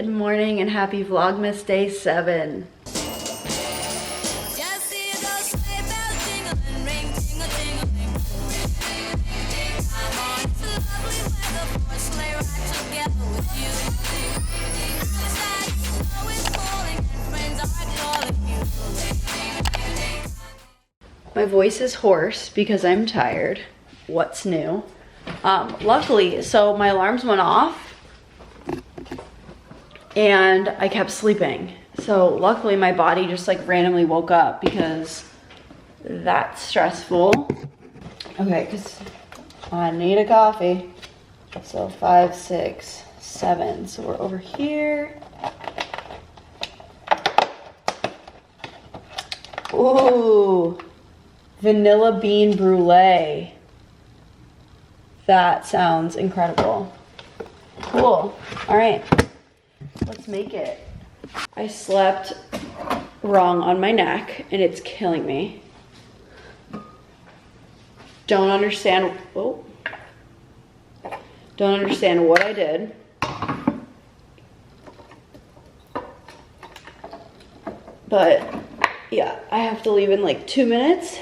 Good morning and happy Vlogmas day 7. My voice is hoarse because I'm tired. What's new? Luckily, so my alarms went off and I kept sleeping. So luckily my body just like randomly woke up because that's stressful. Okay, because I need a coffee. So 5, 6, 7. So we're over here. Ooh, vanilla bean brulee. That sounds incredible. Cool. All right, let's make it. I slept wrong on my neck and it's killing me. Don't understand what I did. But yeah, I have to leave in like 2 minutes.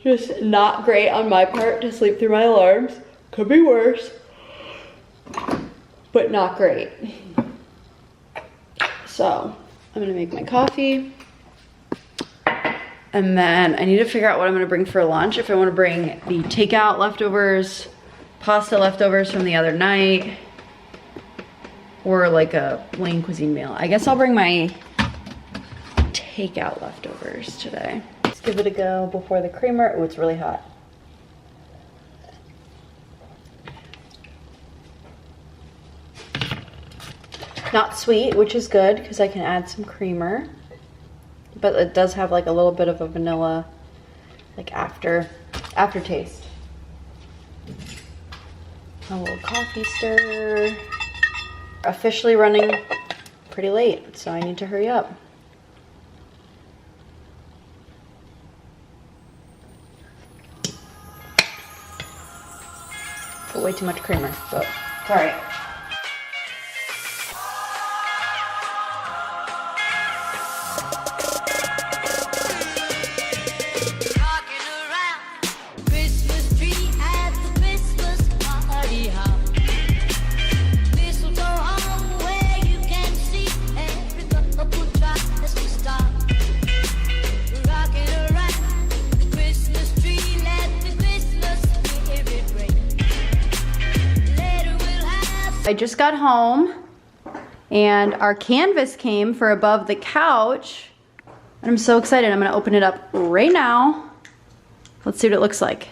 Just not great on my part to sleep through my alarms. Could be worse, but not great. So I'm gonna make my coffee. And then I need to figure out what I'm gonna bring for lunch. If I wanna bring the takeout leftovers, pasta leftovers from the other night, or like a plain cuisine meal. I guess I'll bring my takeout leftovers today. Let's give it a go before the creamer. Oh, it's really hot. Not sweet, which is good because I can add some creamer. But it does have like a little bit of a vanilla like aftertaste. A little coffee stir. Officially running pretty late, so I need to hurry up. Put way too much creamer, but it's all right. I just got home and our canvas came for above the couch and I'm so excited. I'm gonna open it up right now. Let's see what it looks like.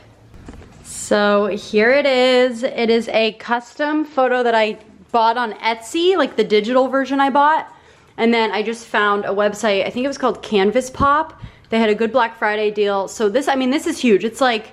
So here it is. It is a custom photo that I bought on Etsy, like the digital version I bought. And then I just found a website, I think it was called Canvas Pop. They had a good Black Friday deal. So this, I mean, this is huge. It's like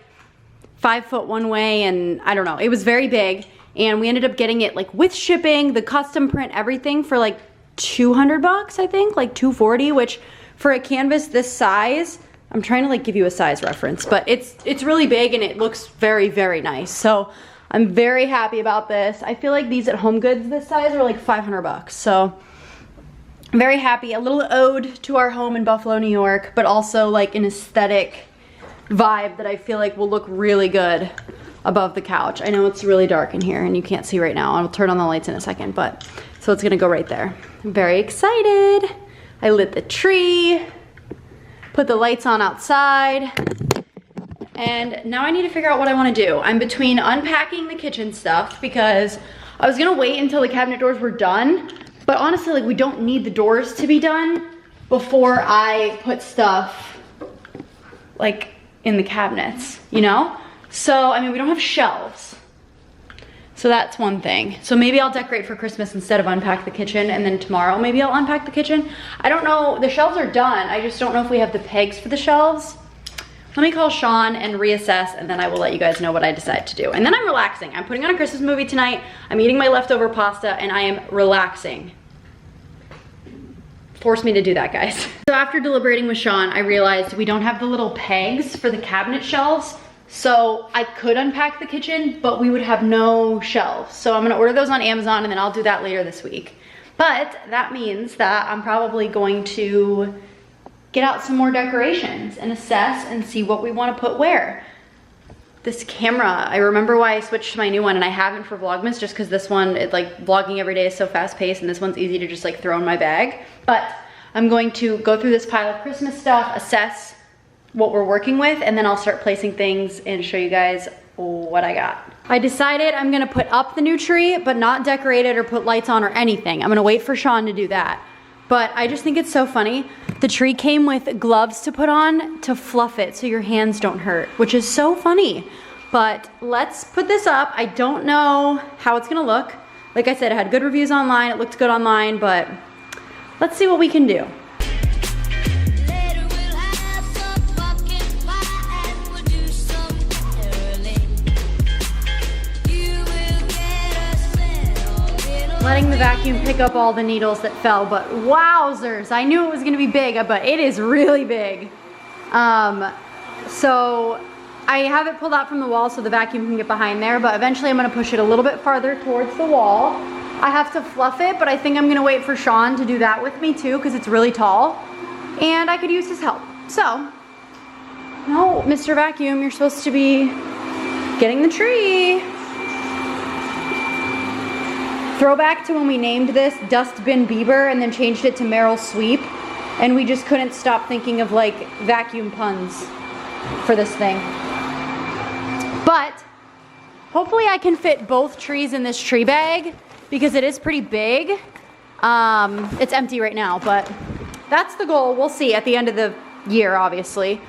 5 foot one way and I don't know, it was very big. And we ended up getting it like with shipping, the custom print, everything for like 200 bucks, I think, like 240, which for a canvas this size, I'm trying to like give you a size reference, but it's really big and it looks very, very nice. So I'm very happy about this. I feel like these at Home Goods this size are like 500 bucks. So I'm very happy. A little ode to our home in Buffalo, New York, but also like an aesthetic vibe that I feel like will look really good above the couch. I know it's really dark in here and you can't see right now. I'll turn on the lights in a second, but so it's gonna go right there. I'm very excited. I lit the tree, put the lights on outside, and now I need to figure out what I wanna do. I'm between unpacking the kitchen stuff because I was gonna wait until the cabinet doors were done, but honestly, like we don't need the doors to be done before I put stuff like in the cabinets, you know? So, I mean, we don't have shelves. So that's one thing. So maybe I'll decorate for Christmas instead of unpack the kitchen, and then tomorrow maybe I'll unpack the kitchen. I don't know, the shelves are done. I just don't know if we have the pegs for the shelves. Let me call Sean and reassess, and then I will let you guys know what I decide to do. And then I'm relaxing. I'm putting on a Christmas movie tonight. I'm eating my leftover pasta, and I am relaxing. Force me to do that, guys. So after deliberating with Sean, I realized we don't have the little pegs for the cabinet shelves. So I could unpack the kitchen, but we would have no shelves. So I'm gonna order those on Amazon and then I'll do that later this week. But that means that I'm probably going to get out some more decorations and assess and see what we wanna put where. This camera, I remember why I switched to my new one, and I haven't for Vlogmas just because this one, vlogging every day is so fast paced and this one's easy to just like throw in my bag. But I'm going to go through this pile of Christmas stuff, assess what we're working with, and then I'll start placing things and show you guys what I got. I decided I'm gonna put up the new tree, but not decorate it or put lights on or anything. I'm gonna wait for Sean to do that. But I just think it's so funny. The tree came with gloves to put on to fluff it so your hands don't hurt, which is so funny. But let's put this up. I don't know how it's gonna look. Like I said, it had good reviews online, it looked good online, but let's see what we can do. Letting the vacuum pick up all the needles that fell, but wowzers, I knew it was gonna be big, but it is really big. So I have it pulled out from the wall so the vacuum can get behind there, but eventually I'm gonna push it a little bit farther towards the wall. I have to fluff it, but I think I'm gonna wait for Sean to do that with me too, because it's really tall, and I could use his help. So, no, Mr. Vacuum, you're supposed to be getting the tree. Throwback to when we named this Dustbin Bieber and then changed it to Meryl Sweep, and we just couldn't stop thinking of like vacuum puns for this thing. But hopefully I can fit both trees in this tree bag because it is pretty big. It's empty right now, but that's the goal. We'll see at the end of the year, obviously.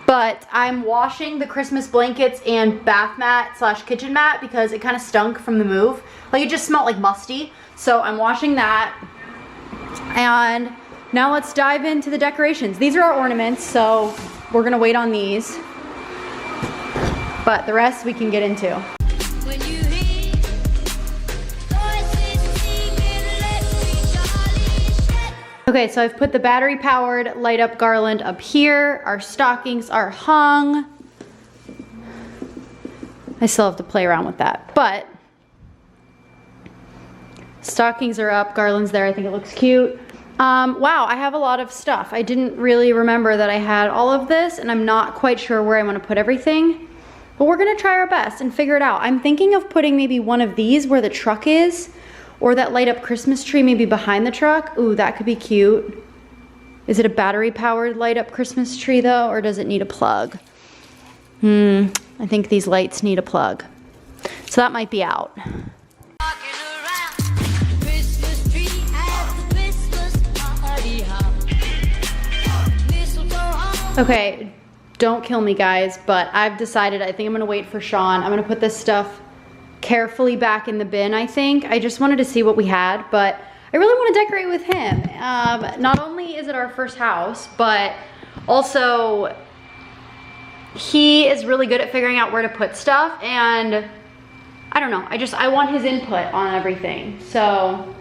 But I'm washing the Christmas blankets and bath mat / kitchen mat because it kind of stunk from the move. Like it just smelled like musty. So I'm washing that. And now let's dive into the decorations. These are our ornaments, so we're gonna wait on these. But the rest we can get into. Okay, so I've put the battery powered light up garland up here. Our stockings are hung. I still have to play around with that, but stockings are up, garland's there. I think it looks cute. Wow, I have a lot of stuff. I didn't really remember that I had all of this, and I'm not quite sure where I want to put everything, but we're gonna try our best and figure it out. I'm thinking of putting maybe one of these where the truck is, or that light up Christmas tree maybe behind the truck. Ooh, that could be cute. Is it a battery powered light up Christmas tree though, or does it need a plug? I think these lights need a plug. So that might be out. Okay, don't kill me guys, but I've decided I think I'm gonna wait for Sean. I'm gonna put this stuff carefully back in the bin, I think. I just wanted to see what we had, but I really want to decorate with him. Not only is it our first house, but also he is really good at figuring out where to put stuff, and I don't know, I want his input on everything. So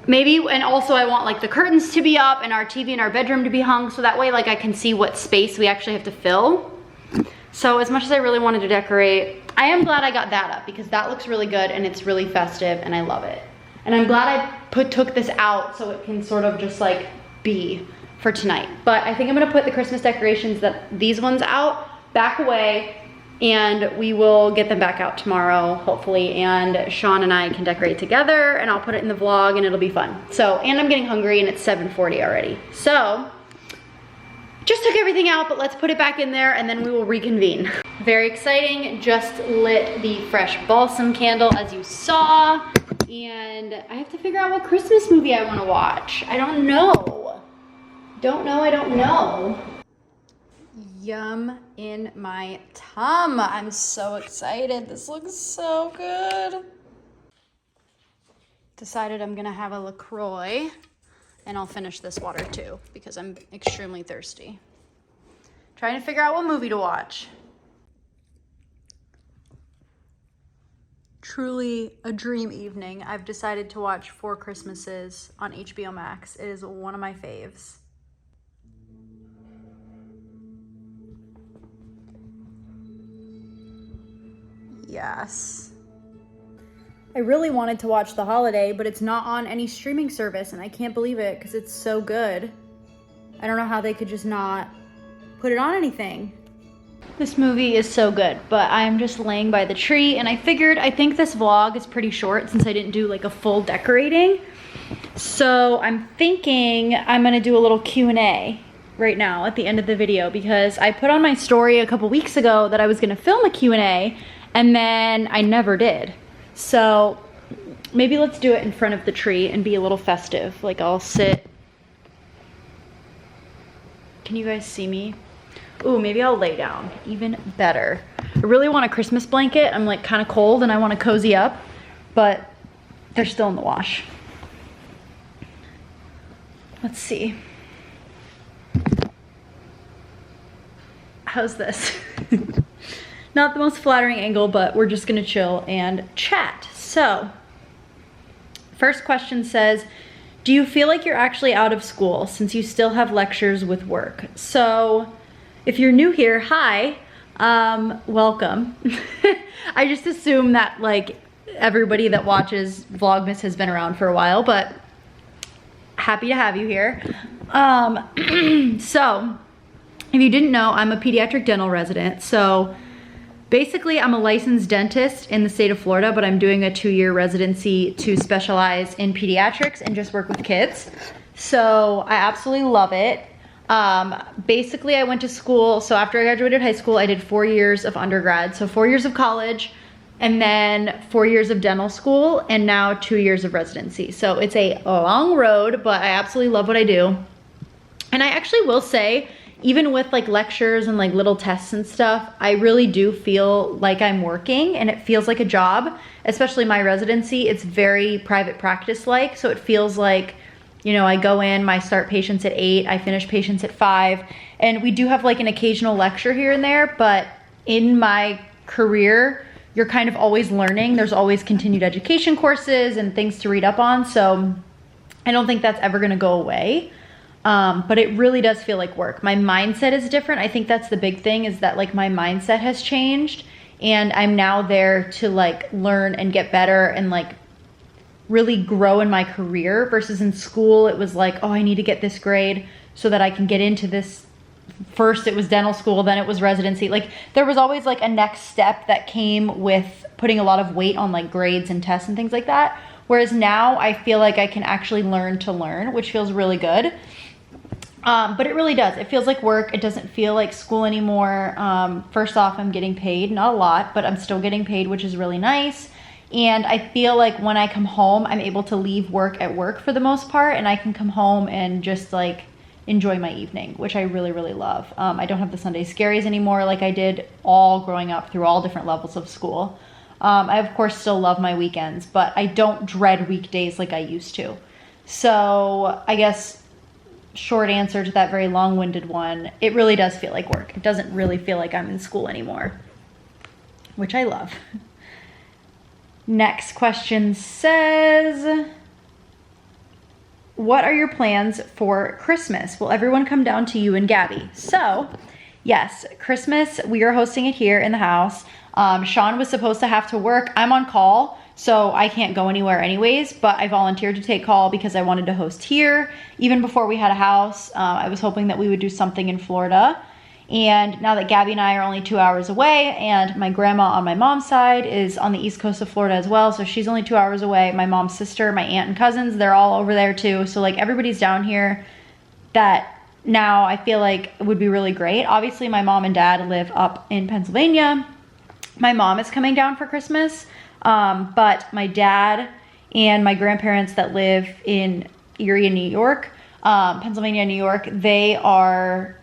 maybe, and also I want like the curtains to be up and our TV in our bedroom to be hung, so that way like I can see what space we actually have to fill. So as much as I really wanted to decorate, I am glad I got that up because that looks really good and it's really festive and I love it. And I'm glad I took this out so it can sort of just like be for tonight. But I think I'm gonna put the Christmas decorations, these ones out, back away, and we will get them back out tomorrow, hopefully, and Sean and I can decorate together and I'll put it in the vlog and it'll be fun. So, and I'm getting hungry and it's 7:40 already. So, just took everything out, but let's put it back in there and then we will reconvene. Very exciting, just lit the fresh balsam candle as you saw, and I have to figure out what Christmas movie I wanna watch. I don't know. I don't know. Yum in my tum. I'm so excited. This looks so good. Decided I'm gonna have a LaCroix, and I'll finish this water too because I'm extremely thirsty. Trying to figure out what movie to watch. Truly a dream evening. I've decided to watch Four Christmases on HBO Max. It is one of my faves. Yes. I really wanted to watch The Holiday, but it's not on any streaming service, and I can't believe it because it's so good. I don't know how they could just not put it on anything. This movie is so good, but I'm just laying by the tree, and I think this vlog is pretty short since I didn't do like a full decorating. So I'm thinking I'm gonna do a little Q&A right now at the end of the video, because I put on my story a couple weeks ago that I was gonna film a Q&A, and then I never did. So maybe let's do it in front of the tree and be a little festive. Like I'll sit. Can you guys see me? Ooh, maybe I'll lay down, even better. I really want a Christmas blanket. I'm like kind of cold and I want to cozy up, but they're still in the wash. Let's see. How's this? Not the most flattering angle, but we're just gonna chill and chat. So, first question says, do you feel like you're actually out of school since you still have lectures with work? So, if you're new here, hi, welcome. I just assume that like everybody that watches Vlogmas has been around for a while, but happy to have you here. So, if you didn't know, I'm a pediatric dental resident. So basically I'm a licensed dentist in the state of Florida, but I'm doing a 2-year residency to specialize in pediatrics and just work with kids. So I absolutely love it. Basically I went to school. So after I graduated high school, I did 4 years of undergrad. So 4 years of college, and then 4 years of dental school, and now 2 years of residency. So it's a long road, but I absolutely love what I do. And I actually will say, even with like lectures and like little tests and stuff, I really do feel like I'm working and it feels like a job, especially my residency. It's very private practice like, so it feels like, you know, I go in, I start patients at 8, I finish patients at 5, and we do have like an occasional lecture here and there, but in my career, you're kind of always learning. There's always continued education courses and things to read up on, so I don't think that's ever gonna go away. But it really does feel like work. My mindset is different. I think that's the big thing, is that like my mindset has changed, and I'm now there to like learn and get better and like really grow in my career, versus in school it was like, oh, I need to get this grade so that I can get into this. First it was dental school, then it was residency. Like there was always like a next step that came with putting a lot of weight on like grades and tests and things like that. Whereas now I feel like I can actually learn to learn, which feels really good. But it really does. It feels like work. It doesn't feel like school anymore. First off, I'm getting paid, not a lot, but I'm still getting paid, which is really nice. And I feel like when I come home, I'm able to leave work at work for the most part, and I can come home and just like enjoy my evening, which I really, really love. I don't have the Sunday scaries anymore like I did all growing up through all different levels of school. I of course still love my weekends, but I don't dread weekdays like I used to. So I guess short answer to that very long-winded one, it really does feel like work. It doesn't really feel like I'm in school anymore, which I love. Next question says, what are your plans for Christmas? Will everyone come down to you and Gabby? So yes, Christmas, we are hosting it here in the house. Sean was supposed to have to work. I'm on call, so I can't go anywhere anyways, but I volunteered to take call because I wanted to host here. Even before we had a house, I was hoping that we would do something in Florida. And now that Gabby and I are only 2 hours away, and my grandma on my mom's side is on the east coast of Florida as well, so she's only 2 hours away. My mom's sister, my aunt and cousins, they're all over there too. So like everybody's down here, that now I feel like it would be really great. Obviously my mom and dad live up in Pennsylvania. My mom is coming down for Christmas. But my dad and my grandparents that live in Erie, New York, Pennsylvania, New York, they are,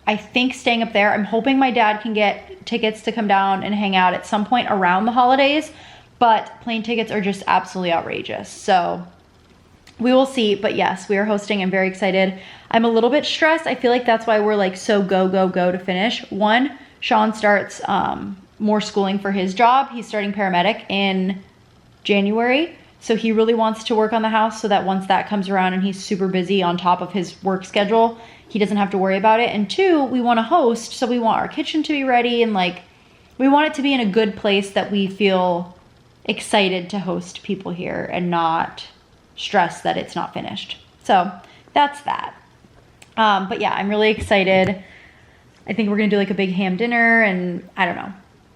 I think, staying up there. I'm hoping my dad can get tickets to come down and hang out at some point around the holidays, but plane tickets are just absolutely outrageous. So we will see, but yes, we are hosting. I'm very excited. I'm a little bit stressed. I feel like that's why we're like so go, go, go to finish. One, Sean starts, more schooling for his job. He's starting paramedic in January. So he really wants to work on the house so that once that comes around and he's super busy on top of his work schedule, he doesn't have to worry about it. And two, we want to host, so we want our kitchen to be ready, and like we want it to be in a good place that we feel excited to host people here and not stressed that it's not finished. So that's that. But yeah, I'm really excited. I think we're gonna do like a big ham dinner, and I don't know.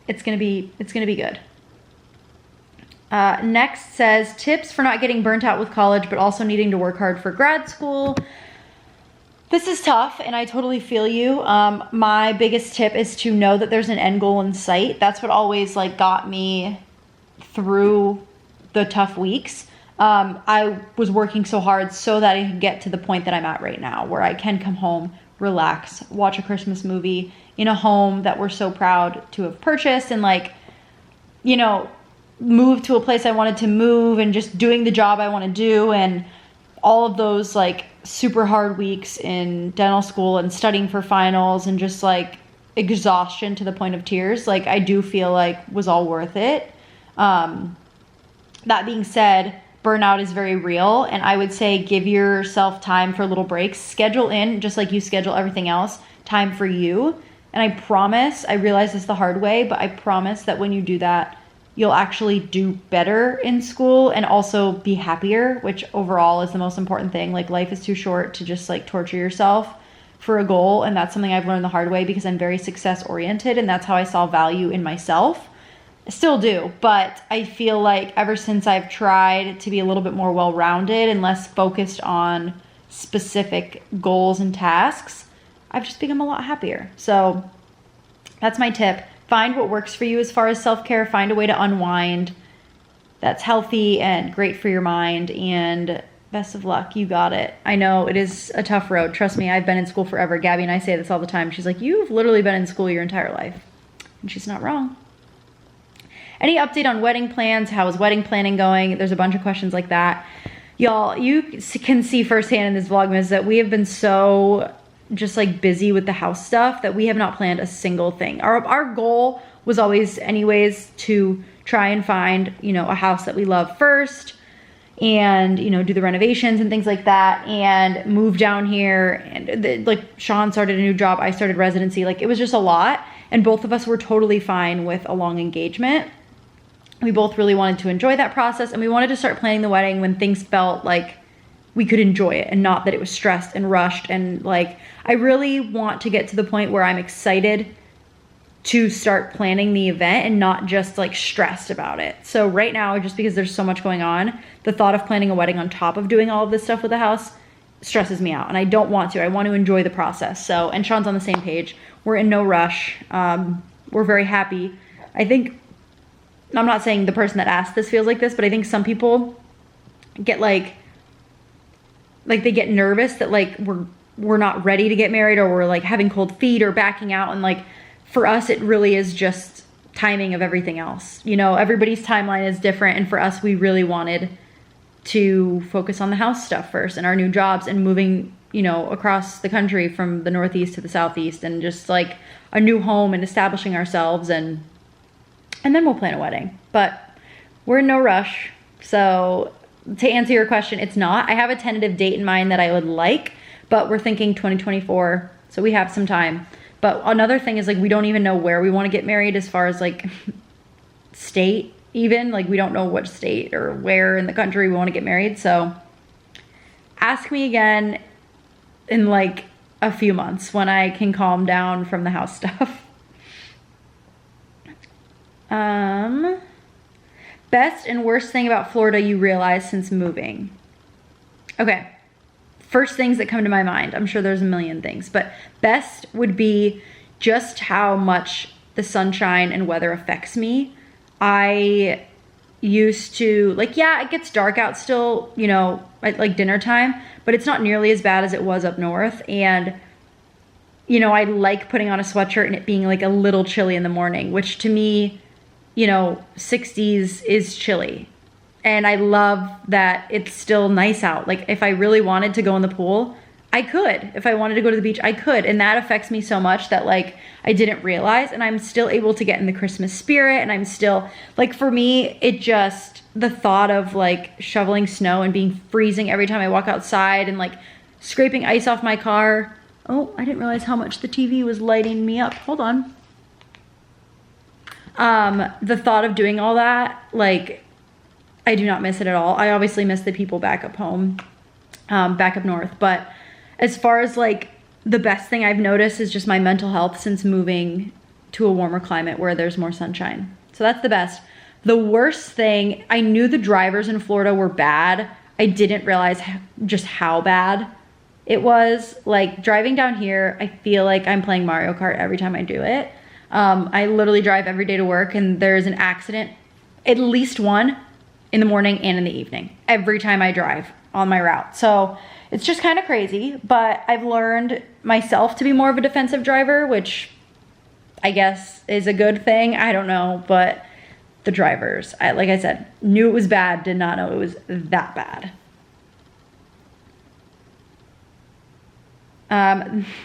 It's gonna be good. Next says, tips for not getting burnt out with college, but also needing to work hard for grad school. This is tough, and I totally feel you. My biggest tip is to know that there's an end goal in sight. That's what always like got me through the tough weeks. I was working so hard so that I could get to the point that I'm at right now, where I can come home, relax, watch a Christmas movie in a home that we're so proud to have purchased, and like, you know, move to a place I wanted to move, and just doing the job I want to do, and all of those like super hard weeks in dental school and studying for finals and just like exhaustion to the point of tears, like I do feel like was all worth it. That being said, burnout is very real, and I would say give yourself time for little breaks. Schedule in, just like you schedule everything else, time for you. And I promise, I realize this the hard way, but I promise that when you do that, you'll actually do better in school and also be happier, which overall is the most important thing. Like, life is too short to just like torture yourself for a goal. And that's something I've learned the hard way, because I'm very success oriented, and that's how I saw value in myself. I still do, but I feel like ever since I've tried to be a little bit more well-rounded and less focused on specific goals and tasks, I've just become a lot happier. So that's my tip. Find what works for you as far as self-care. Find a way to unwind that's healthy and great for your mind, and best of luck. You got it. I know it is a tough road. Trust me, I've been in school forever. Gabby and I say this all the time. She's like, you've literally been in school your entire life. And she's not wrong. Any update on wedding plans? How is wedding planning going? There's a bunch of questions like that. Y'all, you can see firsthand in this Vlogmas that we have been so just like busy with the house stuff that we have not planned a single thing. Our goal was always anyways to try and find, you know, a house that we love first, and, you know, do the renovations and things like that, and move down here. And like Sean started a new job, I started residency. Like, it was just a lot, and both of us were totally fine with a long engagement. We both really wanted to enjoy that process, and we wanted to start planning the wedding when things felt like we could enjoy it, and not that it was stressed and rushed. And like, I really want to get to the point where I'm excited to start planning the event and not just like stressed about it. So right now, just because there's so much going on, the thought of planning a wedding on top of doing all of this stuff with the house stresses me out, and I don't want to. I want to enjoy the process. So, and Sean's on the same page. We're in no rush. We're very happy. I think, I'm not saying the person that asked this feels like this, but I think some people get like they get nervous that like we're not ready to get married, or we're like having cold feet or backing out. And like, for us, it really is just timing of everything else. You know, everybody's timeline is different, and for us, we really wanted to focus on the house stuff first and our new jobs and moving, you know, across the country from the Northeast to the Southeast, and just like a new home and establishing ourselves, and then we'll plan a wedding. But we're in no rush. So to answer your question, it's not. I have a tentative date in mind that I would like, but we're thinking 2024, so we have some time. But another thing is, like, we don't even know where we want to get married as far as like state even. Like, we don't know what state or where in the country we want to get married. So ask me again in like a few months when I can calm down from the house stuff. Best and worst thing about Florida you realized since moving. Okay, first things that come to my mind. I'm sure there's a million things, but best would be just how much the sunshine and weather affects me. I used to, like, yeah, it gets dark out still, you know, at like dinner time, but it's not nearly as bad as it was up north. And, you know, I like putting on a sweatshirt and it being like a little chilly in the morning, which to me, you know, 60s is chilly. And I love that it's still nice out. Like, if I really wanted to go in the pool, I could. If I wanted to go to the beach, I could. And that affects me so much that like I didn't realize, and I'm still able to get in the Christmas spirit. And I'm still like, for me, it just, the thought of like shoveling snow and being freezing every time I walk outside and like scraping ice off my car. Oh, I didn't realize how much the TV was lighting me up. Hold on. The thought of doing all that, like, I do not miss it at all. I obviously miss the people back up home, back up north. But as far as like the best thing I've noticed is just my mental health since moving to a warmer climate where there's more sunshine. So that's the best. The worst thing, I knew the drivers in Florida were bad. I didn't realize just how bad it was. Like driving down here, I feel like I'm playing Mario Kart every time I do it. I literally drive every day to work and there's an accident, at least one, in the morning and in the evening, every time I drive on my route. So it's just kind of crazy, but I've learned myself to be more of a defensive driver, which I guess is a good thing. I don't know, but the drivers, like I said, knew it was bad, did not know it was that bad.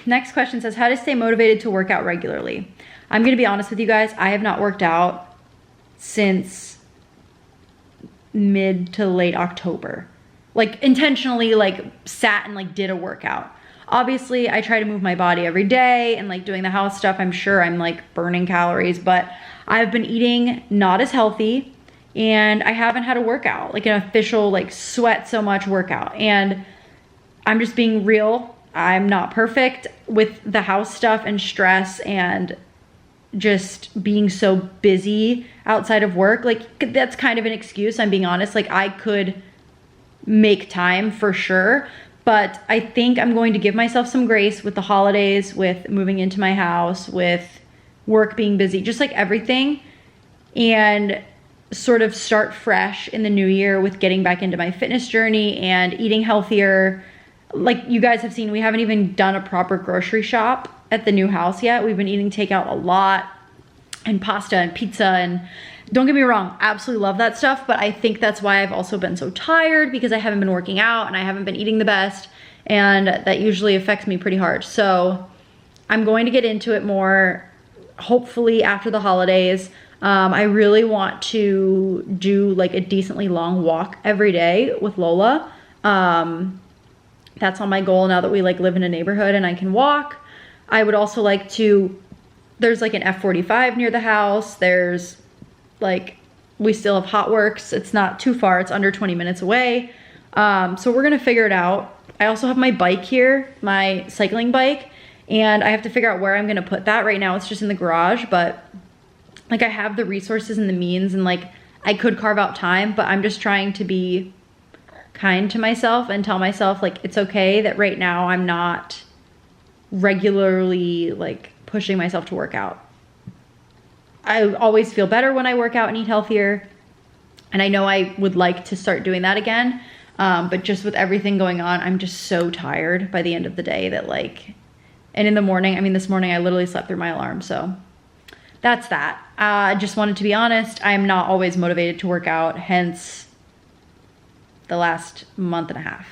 Next question says, how to stay motivated to work out regularly? I'm gonna be honest with you guys, I have not worked out since mid to late October. Like intentionally like sat and like did a workout. Obviously I try to move my body every day and like doing the house stuff, I'm sure I'm like burning calories, but I've been eating not as healthy and I haven't had a workout, like an official like sweat so much workout. And I'm just being real. I'm not perfect with the house stuff and stress and just being so busy outside of work. Like that's kind of an excuse, I'm being honest. Like I could make time for sure, but I think I'm going to give myself some grace with the holidays, with moving into my house, with work being busy, just like everything, and sort of start fresh in the new year with getting back into my fitness journey and eating healthier. Like you guys have seen, we haven't even done a proper grocery shop at the new house yet. We've been eating takeout a lot and pasta and pizza, and don't get me wrong, absolutely love that stuff, but I think that's why I've also been so tired, because I haven't been working out and I haven't been eating the best, and that usually affects me pretty hard. So I'm going to get into it more, hopefully after the holidays. I really want to do like a decently long walk every day with Lola. That's on my goal now that we like live in a neighborhood and I can walk. I would also like to, there's like an F45 near the house. There's like, we still have Hot Works. It's not too far. It's under 20 minutes away. So we're gonna figure it out. I also have my bike here, my cycling bike, and I have to figure out where I'm gonna put that. Right now it's just in the garage, but like I have the resources and the means, and like I could carve out time, but I'm just trying to be kind to myself and tell myself like it's okay that right now I'm not regularly like pushing myself to work out. I always feel better when I work out and eat healthier, and I know I would like to start doing that again, but just with everything going on, I'm just so tired by the end of the day that like, and in the morning, I mean this morning I literally slept through my alarm, so that's that. I just wanted to be honest, I am not always motivated to work out, hence the last month and a half.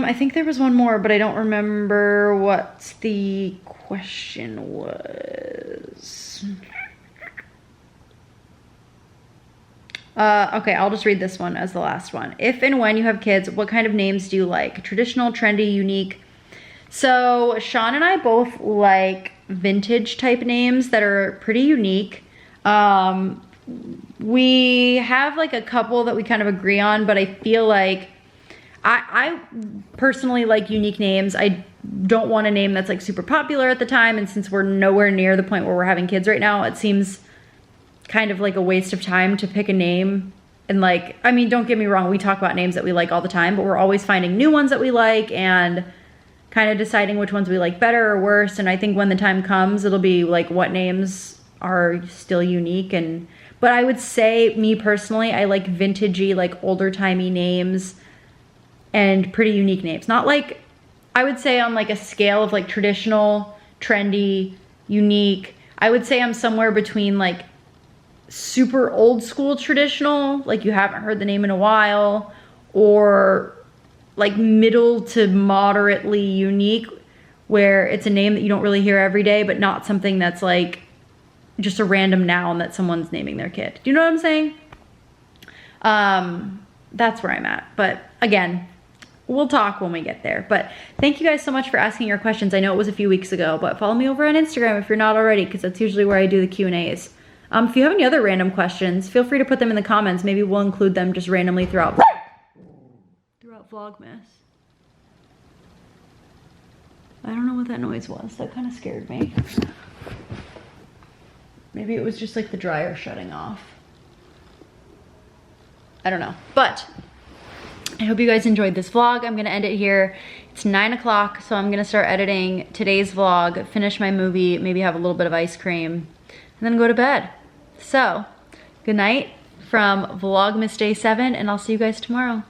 I think there was one more, but I don't remember what the question was. Okay, I'll just read this one as the last one. If and when you have kids, what kind of names do you like? Traditional, trendy, unique? So Sean and I both like vintage type names that are pretty unique. We have like a couple that we kind of agree on, but I feel like I personally like unique names. I don't want a name that's like super popular at the time, and since we're nowhere near the point where we're having kids right now, it seems kind of like a waste of time to pick a name. And like, I mean, don't get me wrong, we talk about names that we like all the time, but we're always finding new ones that we like and kind of deciding which ones we like better or worse. And I think when the time comes, it'll be like what names are still unique. And but I would say, me personally, I like vintagey, like older timey names and pretty unique names. Not like, I would say on like a scale of like traditional, trendy, unique, I would say I'm somewhere between like super old school traditional, like you haven't heard the name in a while, or like middle to moderately unique, where it's a name that you don't really hear every day, but not something that's like just a random noun that someone's naming their kid. Do you know what I'm saying? That's where I'm at. But again, we'll talk when we get there. But thank you guys so much for asking your questions. I know it was a few weeks ago, but follow me over on Instagram if you're not already, because that's usually where I do the Q&As. If you have any other random questions, feel free to put them in the comments. Maybe we'll include them just randomly throughout Vlogmas. I don't know what that noise was. That kind of scared me. Maybe it was just like the dryer shutting off. I don't know. But I hope you guys enjoyed this vlog. I'm gonna end it here. It's 9 o'clock, so I'm gonna start editing today's vlog, finish my movie, maybe have a little bit of ice cream, and then go to bed. So, good night from Vlogmas Day 7, and I'll see you guys tomorrow.